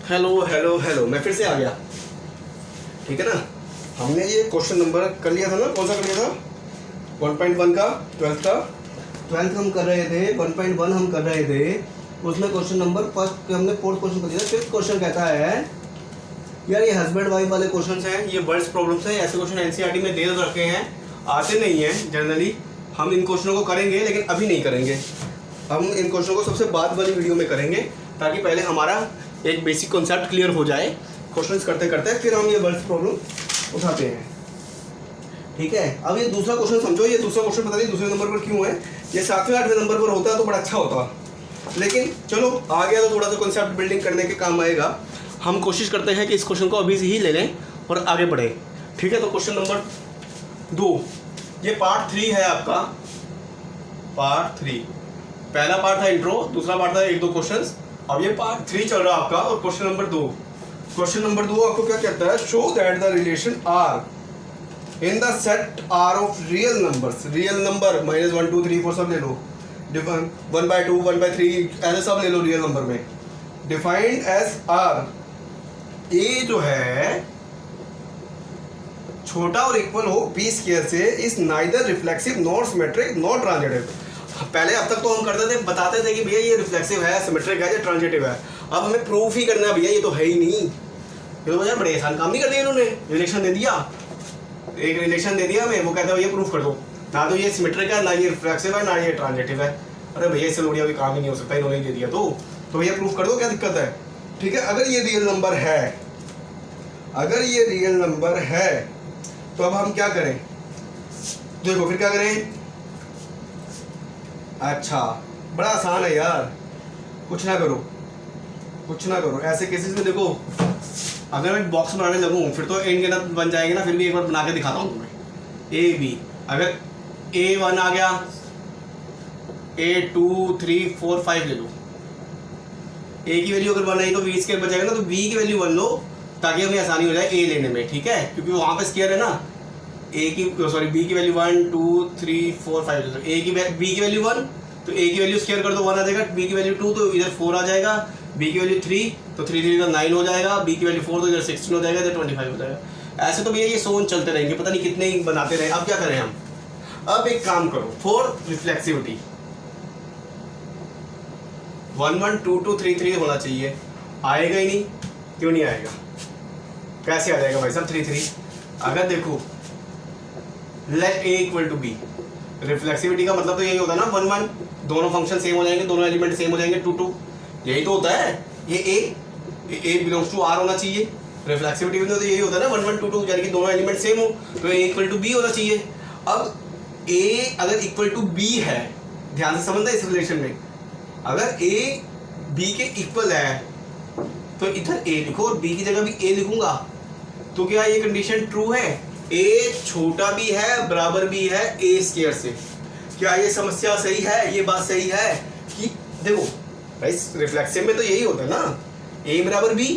Hello hello hello, मैं फिर से आ गया। ठीक है ना। हमने ये क्वेश्चन नंबर कर लिया था ना, कौन सा कर लिया था? 1.1 का, 12th का। 12th हम कर रहे थे, 1.1 हम कर रहे थे। उसमें क्वेश्चन नंबर फर्स्ट हमने 4th क्वेश्चन कर दिया। 5th क्वेश्चन कहता है यार ये हस्बैंड वाइफ वाले क्वेश्चन हैं, ये वर्ड्स प्रॉब्लम्स हैं। ऐसे क्वेश्चन एनसीईआरटी में दे रखे हैं, आते नहीं हैं जनरली। हम इन क्वेश्चनों को करेंगे लेकिन अभी नहीं करेंगे। हम इन क्वेश्चनों को सबसे बाद वाली वीडियो में करेंगे ताकि पहले हमारा एक बेसिक कॉन्सेप्ट क्लियर हो जाए। क्वेश्चंस करते करते फिर हम ये वर्ड्स प्रॉब्लम उठाते हैं। ठीक है। अब ये दूसरा क्वेश्चन समझो। ये दूसरा क्वेश्चन पता नहीं दूसरे नंबर पर क्यों है। ये 7वें 8वें नंबर पर होता है तो बड़ा अच्छा होता, लेकिन चलो आ गया तो थोड़ा सा कॉन्सेप्ट बिल्डिंग करने के काम आएगा। हम कोशिश करते हैं कि इस क्वेश्चन को अभी से ही ले लें और आगे बढ़े। ठीक है। तो क्वेश्चन नंबर 2, ये पार्ट 3 है आपका। पार्ट 3, पहला पार्ट था इंट्रो, दूसरा पार्ट था 1-2 क्वेश्चंस। अब ये पार्ट 3 चल रहा है आपका। और क्वेश्चन नंबर 2, क्वेश्चन नंबर 2 आपको क्या कहता है? Show that the relation R in the set R of real numbers. Real number -1 2 3 4 सब ले लो, 1/2 1/3 ऐसे सब ले लो रियल नंबर में। डिफाइंड एज आर, ए जो है छोटा और इक्वल हो बी स्क्वायर से, is neither reflexive not symmetric not transitive. पहले अब तक तो हम करते थे, बताते थे कि भैया ये रिफ्लेक्सिव है, सिमेट्रिक है या ट्रांजिटिव है। अब हमें प्रूफ ही करना है भैया, ये तो है ही नहीं। ये तो यार बड़े आसान काम नहीं कर दिया इन्होंने। रिलेशन दे दिया, एक रिलेशन दे दिया हमें, वो कहता है भैया प्रूफ कर दो। ना तो ये सिमेट्रिक है, ना ये रिफ्लेक्सिव है, ना ये ट्रांजिटिव है। अरे भैया इससे लोडिया कोई काम ही नहीं हो सकता, इन्होंने दे दिया तो भैया प्रूफ कर दो, क्या दिक्कत है? ठीक है। अगर ये रियल नंबर है, अगर ये रियल नंबर है तो अब हम क्या करें? देखो फिर क्या करें। अच्छा बड़ा आसान है यार, कुछ ना करो, कुछ ना करो। ऐसे केसेस में देखो, अगर मैं बॉक्स बनाने लगूँ फिर तो एन के अंदर बन जाएंगे ना। फिर भी एक बार बना के दिखाता हूँ तुम्हें। ए बी, अगर A1 आ गया, A2 3 4 5 ले लो। ए की वैल्यू अगर 1 आई तो बी स्क्वायर बचेगा ना, तो बी की वैल्यू 1 लो ताकि हमें आसानी हो जाए ए लेने में। ठीक है, क्योंकि वहाँ पे स्क्वायर है ना। ए की सॉरी बी की वैल्यू 1 2 3 4 5 ले लो। ए की बी की वैल्यू 1 तो ए की वैल्यू स्क्वायर कर दो 1 आ जाएगा। बी की वैल्यू 2 तो इधर 4 आ जाएगा। बी की वैल्यू 3 तो 3 3 का 9 हो जाएगा। बी की वैल्यू 4 तो इधर 16 हो जाएगा, इधर 25 हो जाएगा। ऐसे तो भैया ये सोन चलते रहेंगे, पता नहीं कितने ही बनाते रहे। अब क्या करें हम? अब एक काम करो, फॉर रिफ्लेक्सिविटी 1 1 2 2 3 3 होना चाहिए। आएगा ही नहीं, क्यों नहीं आएगा? कैसे आ जाएगा भाई साहब 3 3? अगर देखो let A equal to b, reflexivity का मतलब तो यही होता है ना 1 1, दोनों फंक्शन सेम हो जाएंगे, दोनों एलिमेंट सेम हो जाएंगे। 2 2 यही तो होता है। ये ए बिलोंग्स टू आर होना चाहिए। रिफ्लेक्सिविटी में तो यही होता है ना 1 1 2 2, यानी कि दोनों एलिमेंट सेम हो तो ए इक्वल टू बी होना चाहिए। अब ए अगर इक्वल टू बी है, ध्यान से समझना इस रिलेशन में, अगर ए बी के इक्वल है तो इधर ए लिखो और बी की जगह भी ए लिखूंगा। तो क्या ये कंडीशन ट्रू है? ए छोटा भी है बराबर भी है ए स्क्वायर से। क्या ये समस्या सही है? ये बात सही है कि देखो भाई रिफ्लेक्सिव में तो यही होता है ना, ए बराबर बी।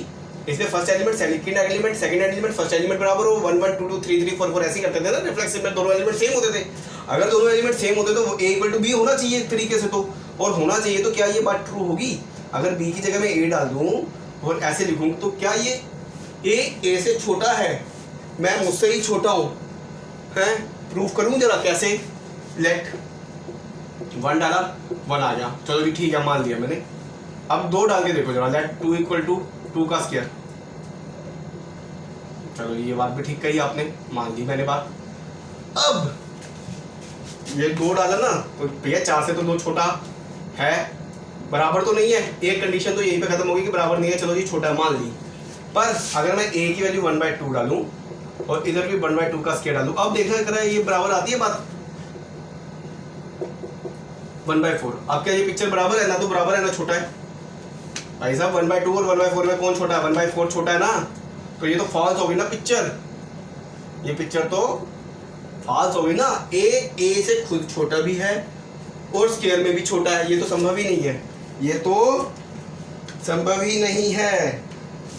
इसमें first element second element, second element first element बराबर हो 1 1 2 2 3 3 4 4 ऐसे ही करते थे ना। रिफ्लेक्सिव में दोनों एलिमेंट सेम होते थे। अगर दोनों एलिमेंट सेम होते तो ए इक्वल टू बी होना चाहिए एक तरीके से तो, और होना चाहिए। तो क्या ये बात ट्रू होगी? अगर बी की जगह मैं ए डाल दूं और ऐसे लिखूं तो क्या ये ए से छोटा है? मैं मुझसे ही छोटा हूं, हैं? प्रूफ करूं जरा कैसे? लेट 1 डाला 1 आ गया, चलो जी ठीक है मान लिया मैंने। अब 2 डाल के देखो जरा, लेट 2 इक्वल टू 2 का स्क्वायर। चलो ये बात भी ठीक कही आपने, मान ली मैंने बात। अब ये 2 डाला ना तो भैया 4 से तो 2 छोटा है, बराबर तो नहीं है। एक कंडीशन तो यहीं पे खत्म होगी कि बराबर नहीं है, चलो जी छोटा मान ली। पर अगर मैं ए की वैल्यू 1/2 डालूं और इधर भी 1/2 का स्क्वायर डालूं, अब देखना करा ये बराबर आती है बात 1/4। अब क्या ये पिक्चर बराबर है? ना तो बराबर है ना छोटा है। भाई साहब 1/2 और 1/4 में कौन छोटा है? 1/4 छोटा है ना, तो ये तो फॉल्स हो गई ना पिक्चर। ये पिक्चर तो फॉल्स हो गई ना। ए से खुद छोटा भी है और स्क्वायर में भी छोटा है, ये तो संभव ही नहीं है। ये तो संभव ही नहीं है,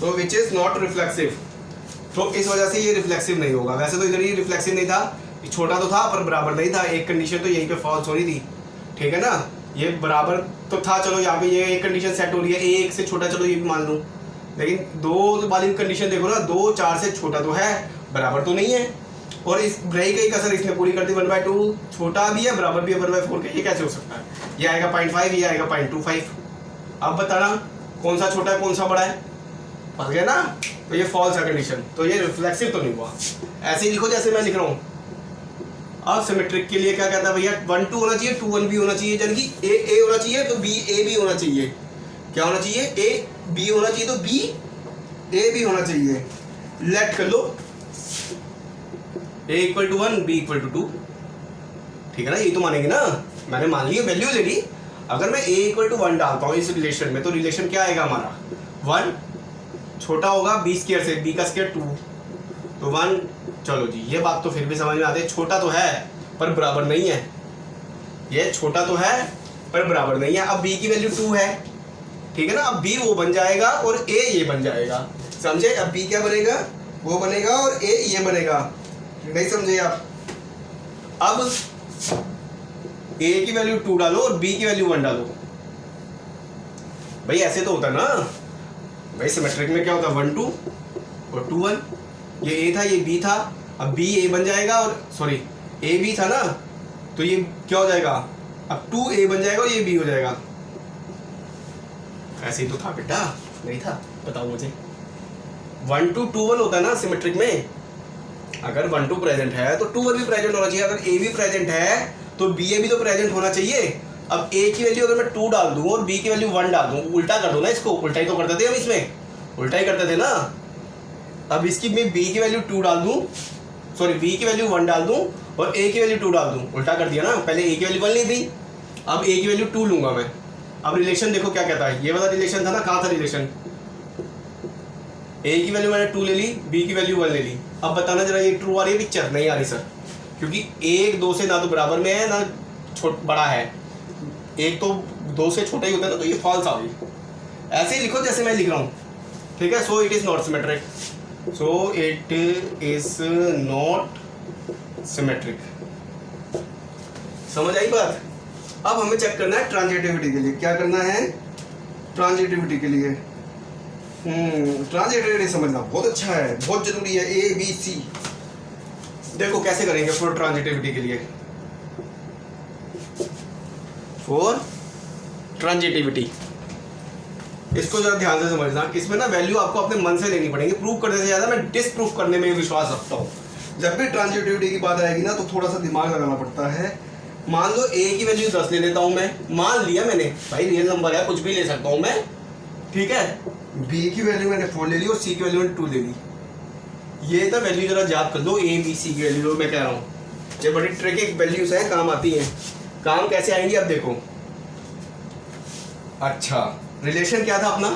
तो विच इज नॉट रिफ्लेक्सिव। तो इस वजह से ये रिफ्लेक्सिव नहीं होगा। वैसे तो इधर ही रिफ्लेक्सिव नहीं था, छोटा तो था पर बराबर नहीं था। एक कंडीशन तो यहीं पे फॉल्स हो रही थी, ठीक है ना। ये बराबर तो था, चलो यहाँ पे ये एक कंडीशन सेट हो रही है, ए 1 से छोटा, चलो ये भी मान लूँ। लेकिन 2 वाली कंडीशन देखो ना, 2 4 से छोटा तो है, बराबर तो नहीं है। और इस रही गई कसर इसने पूरी कर दी, 1/2 छोटा भी है बराबर भी है 1/4 के। ये कैसे हो सकता है? ये आएगा 0.5, ये आएगा 0.25। अब बताना कौन सा छोटा है कौन सा बड़ा है, फंस गया ना। तो ये फॉल्स है कंडीशन, तो ये रिफ्लेक्सिव तो नहीं हुआ। ऐसे ही लिखो जैसे मैं लिख रहा हूँ। अब सिमेट्रिक के लिए क्या कहता है भैया, 1 2 होना चाहिए, 2 1 भी होना चाहिए, यानी कि ए होना चाहिए तो बी ए भी होना चाहिए। क्या होना चाहिए? ए बी होना चाहिए तो बी ए भी होना चाहिए। लेट कर लो a = 1 b = 2, ठीक है ना, ये तो मानेंगे ना। मैंने मान लिया, वैल्यू ले ली। अगर मैं a = 1 डालता हूँ इस रिलेशन में, तो रिलेशन क्या आएगा हमारा? 1 छोटा होगा b स्क्वायर से, b का स्क्वायर 2, तो 1। चलो जी, ये बात तो फिर भी समझ में आती है। छोटा तो है पर बराबर नहीं है, ये छोटा तो है पर बराबर नहीं है। अब b की वैल्यू 2 है, ठीक है ना। अब b वो बन जाएगा और a ये बन जाएगा, समझे? अब b क्या बनेगा? वो बनेगा और a ये बनेगा, नहीं समझे आप? अब a की वैल्यू 2 डालो और b की वैल्यू 1 डालो। भाई ऐसे तो होता ना भाई, सिमेट्रिक में क्या होता है? 1 2 और 2 1। ये a था, ये b था, अब b a बन जाएगा, और सॉरी a b था ना, तो ये क्या हो जाएगा? अब 2 a बन जाएगा और ये b हो जाएगा। ऐसे ही तो था बेटा, नहीं था? बताओ मुझे। 1 2 2 1 होता है ना सिमेट्रिक में। अगर 1 2 प्रेजेंट है तो 2 1 भी प्रेजेंट होना चाहिए। अगर a भी प्रेजेंट है तो b a भी तो प्रेजेंट होना चाहिए। अब a की वैल्यू अगर मैं 2 डाल दूं और b की वैल्यू 1 डाल दूं, उल्टा कर दो ना इसको। उल्टा ही तो करते थे हम, इसमें उल्टा ही करते थे ना। अब इसकी मैं b की वैल्यू 2 डाल दूं, सॉरी b की वैल्यू 1 डाल दूं और a की वैल्यू 2 डाल दूं, उल्टा कर दिया ना। पहले a की वैल्यू 1 ली थी, अब a की वैल्यू 2 लूंगा मैं। अब रिलेशन देखो क्या कहता है, ये वाला रिलेशन था ना। कहाँ था रिलेशन? a की वैल्यू मैंने 2 ले ली, b की वैल्यू 1 ले ली। अब बताना जरा, ये ट्रू आ रही है पिक्चर? नहीं आ रही सर, क्योंकि 1 2 से ना तो बराबर में है ना बड़ा है। 1 तो 2 से छोटा ही होता है ना, तो ये फॉल्स आ गई। ऐसे ही लिखो जैसे मैं लिख रहा हूँ, ठीक है। So it is not symmetric, so it is not symmetric. समझ आई बात? अब हमें चेक करना है ट्रांजिटिविटी के लिए। क्या करना है ट्रांजिटिविटी के लिए? ट्रांजिटिविटी समझना बहुत अच्छा है, बहुत जरूरी है। ए बी सी देखो कैसे करेंगे फॉर ट्रांजिटिविटी के लिए। फॉर ट्रांजिटिविटी इसको जरा ध्यान से समझना। इसमें ना वैल्यू आपको अपने मन से लेनी पड़ेगी। प्रूव करने से ज़्यादा मैं डिसप्रूव करने में विश्वास रखता हूँ। जब भी ट्रांजिटिविटी की बात आएगी ना, तो थोड़ा सा दिमाग लगाना पड़ता है। मान लो a की वैल्यू 10 ले लेता हूँ मैं, मान लिया मैंने, भाई रियल नंबर है, कुछ भी ले सकता हूँ मैं, ठीक है। b की वैल्यू मैंने 4 ले ली और c की वैल्यू मैंने 2 ले ली। ये ना वैल्यू जरा याद कर लो, a b c की वैल्यू मैं कह रहा हूँ। ये बड़ी ट्रिकी वैल्यूज हैं, काम आती हैं। काम कैसे आएंगी अब देखो। अच्छा, रिलेशन क्या था अपना?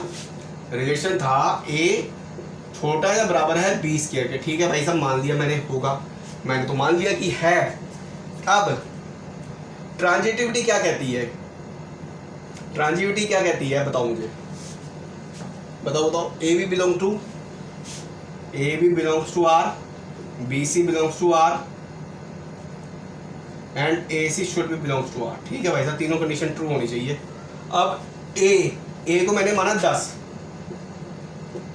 रिलेशन था a छोटा या बराबर है b स्क्वायर के, ठीक है भाई साहब, मान लिया मैंने होगा, मैंने तो मान लिया कि है। अब ट्रांजिटिविटी क्या कहती है? ट्रांजिटिविटी क्या कहती है बताओ मुझे, बताओ बताओ। A b belong to R, b c belongs to R and a c should be belongs to R, ठीक है भाई साहब, तीनों कंडीशन ट्रू होनी चाहिए। अब ए को मैंने माना 10,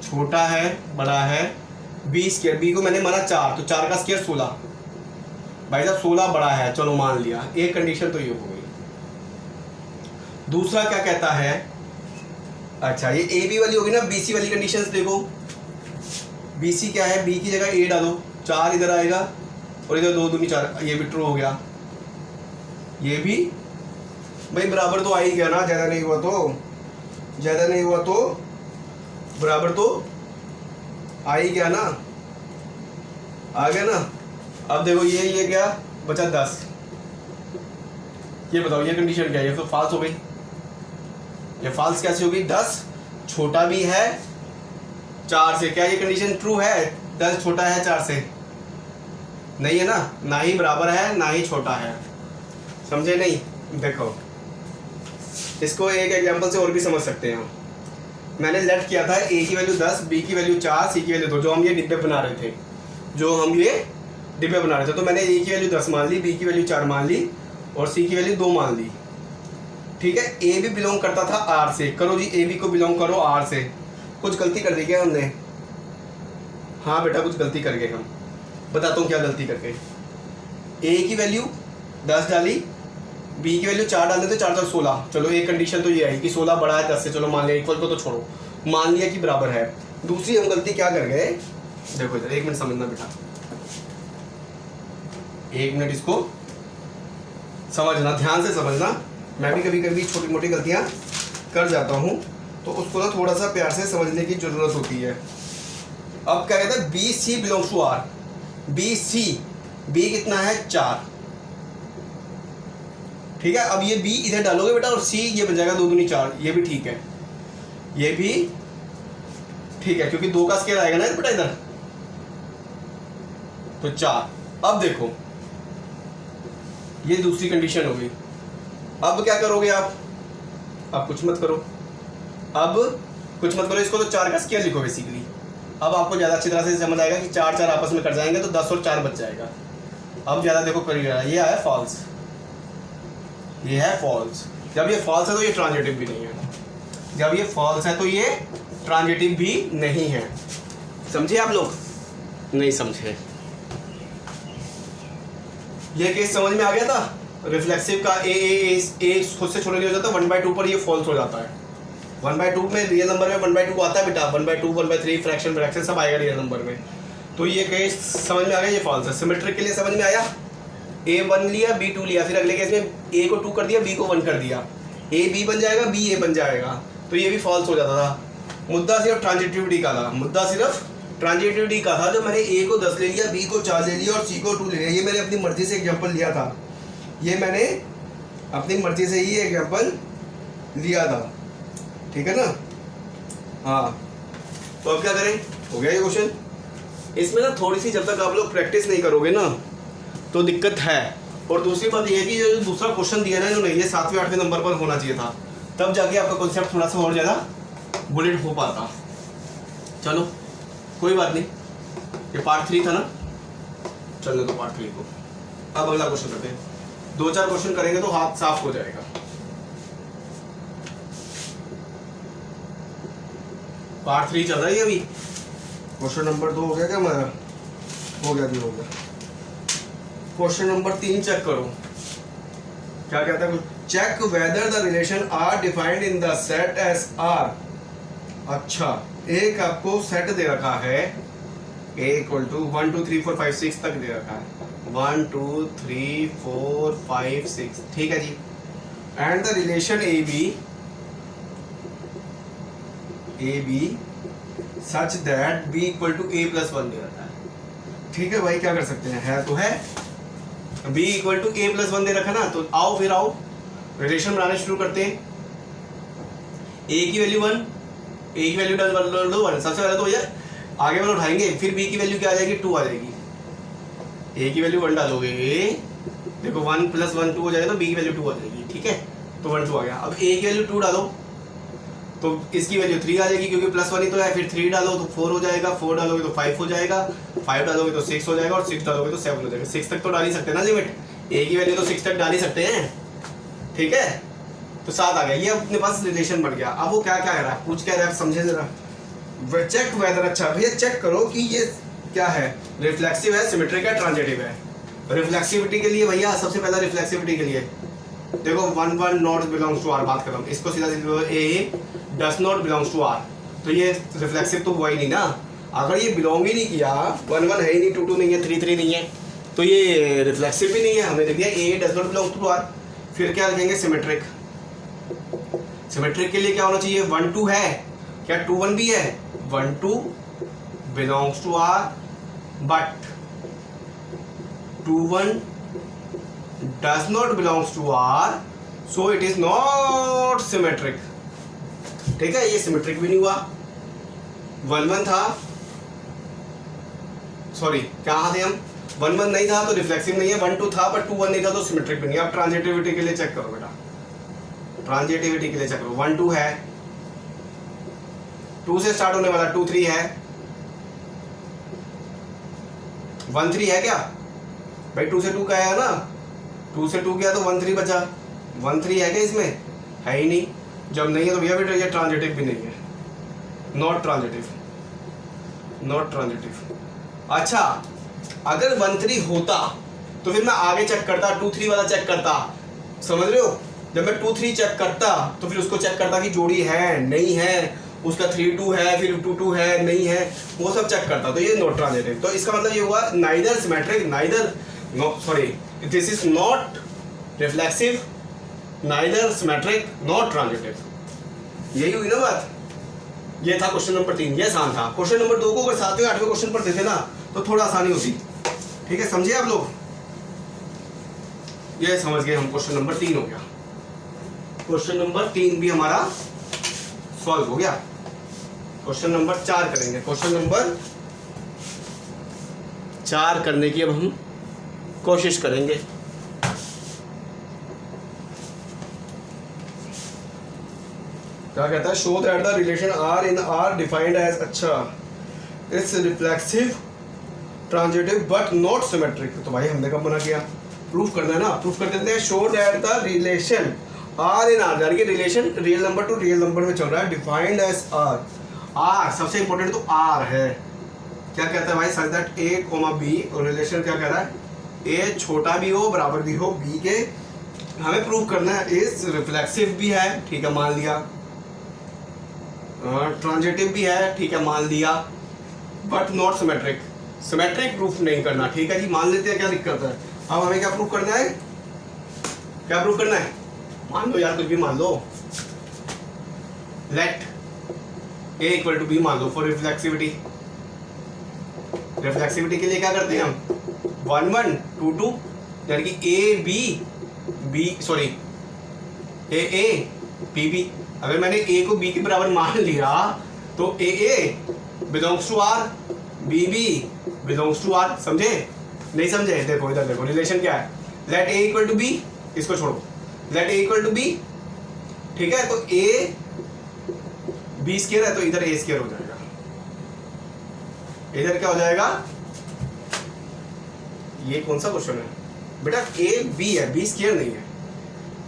छोटा है बड़ा है, बी स्क्वायर, बी को मैंने माना 4, तो 4 का स्क्वायर 16, भाई साहब 16 बड़ा है, चलो मान लिया। एक कंडीशन तो ये हो गई। दूसरा क्या कहता है? अच्छा, ये ए बी वाली होगी ना, बी सी वाली कंडीशंस देखो। बी सी क्या है? बी की जगह ए डालो, 4 इधर आएगा और इधर 2 दूनी 4, ये भी ट्रू हो गया। ये भी भाई बराबर तो आ ही गया ना, ज़्यादा नहीं हुआ तो बराबर तो आ ही गया ना, आ गया ना। अब देखो ये क्या बचा 10, ये बताओ ये कंडीशन क्या है? ये तो फॉल्स हो गई। ये फॉल्स कैसे होगी? 10 छोटा भी है 4 से, क्या ये कंडीशन ट्रू है? 10 छोटा है 4 से? नहीं है ना, ना ही बराबर है ना ही छोटा है, समझे नहीं? देखो इसको एक एग्जांपल से और भी समझ सकते हैं हम। मैंने लेट किया था a की वैल्यू 10, b की वैल्यू 4, c की वैल्यू 2, जो हम ये डिब्बे बना रहे थे, तो मैंने a की वैल्यू 10 मान ली, b की वैल्यू 4 मान ली और c की वैल्यू 2 मान ली, ठीक है। a भी बिलोंग करता था r से, करो जी a b को बिलोंग करो r से, कुछ गलती कर दी क्या हमने? हाँ बेटा कुछ गलती कर गए हम, बताता हूँ क्या गलती कर गए। ए की वैल्यू 10 डाली, बी की वैल्यू 4 डाल देते, 4 4 16। चलो एक कंडीशन तो ये आई कि 16 बड़ा है 10 से, चलो मान लिया इक्वल को तो छोड़ो, मान लिया कि बराबर है। दूसरी हम गलती क्या कर गए, देखो इधर 1 मिनट समझना बेटा, 1 मिनट इसको समझना, ध्यान से समझना। मैं भी कभी कभी छोटी मोटी गलतियां कर जाता हूं, तो उसको ना थोड़ा सा प्यार से समझने की जरूरत होती है। अब क्या कहता है, b c belongs to R, b c, b कितना है 4, ठीक है। अब ये बी इधर डालोगे बेटा और सी ये बन जाएगा 2 दूनी 4, ये भी ठीक है, ये भी ठीक है, क्योंकि 2 का स्केयर आएगा ना बेटा इधर, तो 4। अब देखो ये दूसरी कंडीशन हो गई। अब क्या करोगे आप, अब कुछ मत करो, अब कुछ मत करो, इसको तो 4 का स्केयर लिखो बेसिकली। अब आपको ज़्यादा अच्छी तरह से समझ आएगा कि 4 4 आपस में कट जाएंगे तो 10 और 4 बच जाएगा। अब ज़्यादा देखो करिए, ये आया फॉल्स, ये है फॉल्स। जब ये फॉल्स है तो ये ट्रांजिटिव भी नहीं है, जब ये फॉल्स है तो ये ट्रांजिटिव भी नहीं है। समझे आप लोग? नहीं समझे? ये केस समझ में आ गया था? रिफ्लेक्सिव का ए खुद से छोटा नहीं हो जाता, 1/2 पर ये फॉल्स हो जाता है। 1/2 में रियल नंबर में 1/2 आता है बेटा, 1/2 1/3 फ्रैक्शन सब आएगा रियल नंबर में। तो ये केस समझ में आ गया, ये फॉल्स है। सिमेट्रिक के लिए समझ में आया, ए 1 लिया बी 2 लिया, फिर अगले केस में ए को 2 कर दिया बी को 1 कर दिया, ए बी बन जाएगा बी ए बन जाएगा, तो ये भी फॉल्स हो जाता था। मुद्दा सिर्फ ट्रांजिटिविटी का था, मुद्दा सिर्फ ट्रांजिटिविटी का था। जो मैंने ए को 10 ले लिया, बी को 4 ले लिया और सी को 2 ले लिया, ये मैंने अपनी मर्जी से एग्जाम्पल लिया था, ये मैंने अपनी मर्जी से ही एग्जाम्पल लिया था, ठीक है ना? हाँ, तो अब क्या करें, हो गया ये क्वेश्चन। इसमें ना थोड़ी सी जब तक आप लोग प्रैक्टिस नहीं करोगे ना तो दिक्कत है। और दूसरी बात ये है कि जो दूसरा क्वेश्चन दिया ना इन्होंने, ये 7वें 8वें नंबर पर होना चाहिए था, तब जाके आपका कॉन्सेप्ट थोड़ा सा और ज़्यादा बुलेट हो पाता। चलो कोई बात नहीं, ये पार्ट 3 था ना, चलने दो पार्ट 3 को। अब अगला क्वेश्चन करते हैं, 2-4 क्वेश्चन करेंगे तो हाथ साफ हो जाएगा। पार्ट 3 चल रहा है अभी, क्वेश्चन नंबर 2 हो गया क्या हमारा? हो गया जी, हो गया। क्वेश्चन नंबर 3 चेक करो, क्या कहता है? Check whether the relation R defined in the set S R. अच्छा, एक आपको सेट दे रखा है, a इक्वल टू 1 2 3 4 5 6 तक दे रखा है, 1 2 3 4 5 6, ठीक है जी। And the relation A B such that b equal to a plus 1 दे रखा है, ठीक है भाई। क्या कर सकते हैं, है तो है, b equal to a plus 1 दे रखा ना, तो आओ फिर आओ रिलेशन बनाना शुरू करते हैं। a की वैल्यू 1, a की वैल्यू डाल दो 1, सबसे पहले तो भैया आगे वाला उठाएंगे, फिर b की वैल्यू क्या आ जाएगी 2 आ जाएगी। a की वैल्यू 1 डालोगे, देखो 1 प्लस 1 2 हो जाएगा, तो b की वैल्यू 2 आ जाएगी, ठीक है। तो 1 2 आ गया। अब a की वैल्यू 2 डालो तो इसकी वैल्यू 3 आ जाएगी, क्योंकि प्लस 1 ही तो है। फिर 3 डालो तो 4 हो जाएगा, 4 डालोगे तो 5 हो जाएगा, 5 डालोगे तो 6 हो जाएगा, और 6 डालोगे तो 7 हो जाएगा। 6 तक तो डाल ही सकते हैं ना लिमिट, a की वैल्यू तो 6 तक डाल ही सकते हैं, ठीक है। तो 7 आ गया, ये अपने पास रिलेशन बढ़ गया। अब वो क्या क्या कह रहा है, पूछ क्या रहा है, समझे जरा। चेक वेदर, अच्छा भैया चेक करो कि ये क्या है, रिफ्लेक्सिव है, सिमेट्रिक है, ट्रांजिटिव है। रिफ्लेक्सिविटी के लिए भैया सबसे पहला रिफ्लेक्सिविटी के लिए देखो 1 1 नॉट बिलोंग्स टू आर, बात करो इसको सीधा सीधा, A does not belongs to R, तो ये रिफ्लेक्सिव तो हुआ ही नहीं ना। अगर ये बिलोंग ही नहीं किया, 1 1 है ही नहीं, 2 2 नहीं है, 3 3 नहीं है, तो ये रिफ्लेक्सिव भी नहीं है। हमने लिख दिया A does not belongs to R. फिर क्या लिखेंगे, सिमेट्रिक। सिमेट्रिक के लिए क्या होना चाहिए, 1 2 है क्या, 2 1 भी है, 1 2 belongs to R but 2 1 does not belongs to R, so it is not symmetric, ठीक है। ये सिमेट्रिक भी नहीं हुआ। 1 1 था, सॉरी कहाँ थे हम, 1 1 नहीं था तो रिफ्लेक्सिव नहीं है, 1 2 था पर 2 1 नहीं था तो सिमेट्रिक भी नहीं है। अब ट्रांजिटिविटी के लिए चेक करो बेटा, ट्रांजिटिविटी के लिए चेक करो। 1 2 है, 2 से स्टार्ट होने वाला, 2 3 है, 1 3 है क्या भाई, 2 से 2 का है ना, 2 से 2 गया तो 1 3 बचा, 1 3 है क्या इसमें, है ही नहीं। जब नहीं है तो भैया बेटा ये ट्रांजिटिव भी नहीं है, नॉट ट्रांजिटिव, नॉट ट्रांजिटिव। अच्छा, अगर 1-3 होता तो फिर मैं आगे चेक करता, 2-3 वाला चेक करता, समझ रहे हो? जब मैं 2-3 चेक करता तो फिर उसको चेक करता कि जोड़ी है नहीं है, उसका 3-2 है, फिर 2-2 है नहीं है, वो सब चेक करता। तो ये नॉट ट्रांजिटिव। तो इसका मतलब ये हुआ neither symmetric, neither sorry this is not reflexive, neither symmetric, not transitive. यही हुई ना बात। ये था क्वेश्चन नंबर 3, ये आसान था। क्वेश्चन नंबर 2 को अगर 7वें 8वें क्वेश्चन पर देते ना तो थोड़ा आसानी होती। ठीक है, समझिए आप लोग? ये समझ गए हम। क्वेश्चन नंबर 3 हो गया। क्वेश्चन नंबर 3 भी हमारा सॉल्व हो गया। क्वेश्चन नंबर 4 करेंगे। क्वेश्चन नंबर 4 करने की अब हम कोशिश करेंगे। क्या कहता है? Show that the relation R in R defined as, अच्छा it's reflexive, transitive but not symmetric. तो भाई हमने कब मना किया? प्रूफ करना है ना, प्रूफ कर देते हैं। Show that the relation R in R, यानी कि relation real number to real number में चल रहा है, डिफाइंड एज आर। आर सबसे इंपॉर्टेंट तो आर है। क्या कहता है भाई? Such that a comma b, और रिलेशन क्या कह रहा है? ए छोटा भी हो बराबर भी हो बी के, हमें प्रूव करना है। इस रिफ्लेक्सिव भी है, ठीक है मान लिया, ट्रांजिटिव भी है, ठीक है मान लिया, but not symmetric. Symmetric proof नहीं करना, ठीक है जी, मान लेते हैं, क्या दिक्कत है? अब हमें क्या प्रूफ करना है? क्या प्रूफ करना है? मान लो यार, कुछ भी मान लो। Let A equal to B मान लो फॉर रिफ्लेक्सिविटी। रिफ्लेक्सिविटी के लिए क्या करते हैं हम? 1-1 2-2, यानी कि a b sorry a b b. अगर मैंने ए को बी के बराबर मान लिया तो A belongs to R, B belongs to R. समझे? नहीं समझे? देखो इधर देखो, रिलेशन क्या है? Let A equal to B, इसको छोड़ो, let A equal to B, ठीक है? तो ए बी स्क्वायर है तो इधर ए स्क्वायर हो जाएगा। इधर क्या हो जाएगा? ये कौन सा क्वेश्चन है बेटा? ए बी है, बी स्क्वायर नहीं है।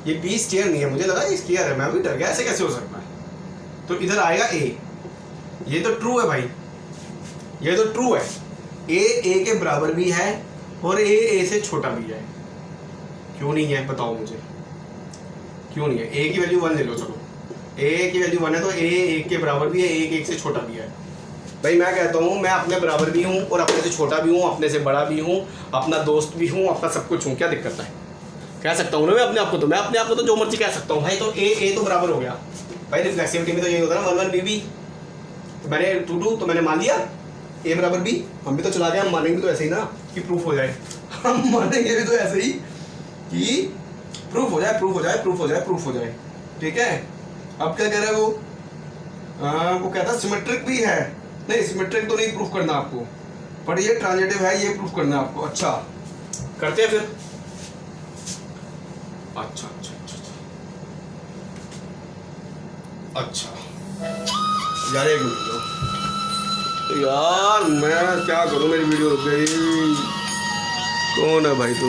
ये बी स्क्वायर नहीं है, मुझे लगा ये स्क्वायर है, मैं भी डर गया, ऐसे कैसे हो सकता है? तो इधर आएगा ए। ये तो ट्रू है भाई, ये तो ट्रू है। ए के बराबर भी है और ए से छोटा भी है। क्यों नहीं है बताओ मुझे, क्यों नहीं है? ए की वैल्यू 1 ले लो, चलो ए की वैल्यू 1 है तो ए 1 के बराबर भी है, ए 1 से छोटा भी है। भाई मैं कहता हूँ मैं अपने बराबर भी हूँ और अपने से छोटा भी हूँ, अपने से बड़ा भी हूँ, अपना दोस्त भी हूँ, अपना सब कुछ हूँ। क्या दिक्कत है? कह सकता हूँ ना मैं अपने आप को, तो मैं अपने आप को तो जो मर्जी कह सकता हूँ भाई। तो ए तो बराबर हो गया भाई। रिफ्लेक्सिविटी में तो यही होता है ना, 1-1 बी। तो मैंने 2-2 तो मैंने मान लिया ए बराबर बी। हम भी तो चला गया, हम मानेंगे तो ऐसे ही ना कि प्रूफ हो जाए। हम मानेंगे भी तो ऐसे ही कि प्रूफ हो जाए, प्रूफ हो जाए, प्रूफ हो जाए, प्रूफ हो जाए। ठीक है? अब क्या कह रहा है वो? वो कहता है सिमेट्रिक भी है। नहीं, सिमेट्रिक तो नहीं प्रूफ करना आपको, पर ये ट्रांजिटिव है, ये प्रूफ करना आपको। अच्छा करते हैं फिर। अच्छा अच्छा अच्छा अच्छा यार, एक मिनट यार, मैं क्या करूं, मेरी वीडियो रुक गई। कौन है भाई तू?